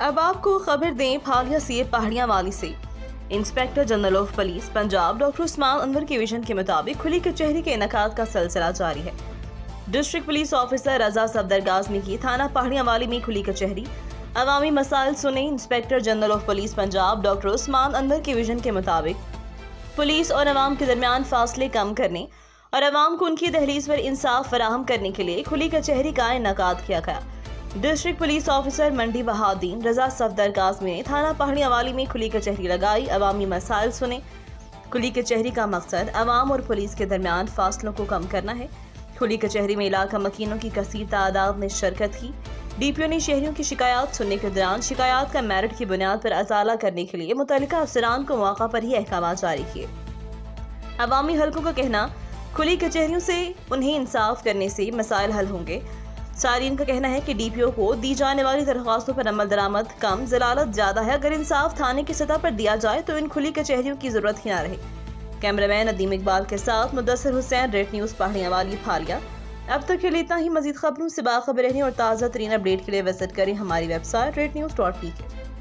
अब आपको खबर दें फालिया से पहाड़ियां वाली से। Inspector general of police Punjab doctor Usman Anwar के विजन के मुताबिक खुली कचहरी के इनेकाद का सिलसिला जारी है। डिस्ट्रिक्ट पुलिस ऑफिसर रजा सफदरगाज ने की थाना पहाड़ियां वाली में खुली कचहरी, अवामी मसाइल सुने। Inspector general of police Punjab doctor Usman Anwar के विजन के मुताबिक पुलिस और अवाम के दरमियान फासले कम करने और अवाम को उनकी दहलीज पर इंसाफ फराहम करने के लिए खुली कचहरी का इनेकाद किया गया। डिस्ट्रिक्ट पुलिस ऑफिसर मंडी बहाउद्दीन रजा सफदरगाज में थाना पहाड़ियां वाली में खुली कचहरी लगाई, अवामी मसाइल सुने। खुली कचहरी का मकसद अवाम और पुलिस के दरमियान फासलों को कम करना है। खुली कचहरी में इलाका मकीनों की कसीर तादाद ने शिरकत की। डीपीओ ने शहरियों की शिकायत सुनने के दौरान शिकायत का मेरिट की बुनियाद पर अजाला करने के लिए मुतल्लिका अफसरान को मौका पर ही अहकाम जारी किए। अवामी हलकों का कहना, खुली कचहरियों से उन्हें इंसाफ करने से मसाइल हल होंगे। सारीन का कहना है कि डीपीओ को दी जाने वाली दरख्वास्तों पर अमल दरामद कम, जलालत ज्यादा है। अगर इंसाफ थाने की सतह पर दिया जाए तो इन खुली कचहरियों की जरूरत ही ना रहे। कैमरामैन नदीम इकबाल के साथ मुदस्सिर हुसैन, रेड न्यूज पहाड़ियां वाली फालिया। अब तक के लिए इतना ही। मजीद खबरों से बाखबर रहने और ताज़ा तरीन अपडेट के लिए विजिट करें हमारी वेबसाइट rednews.pk।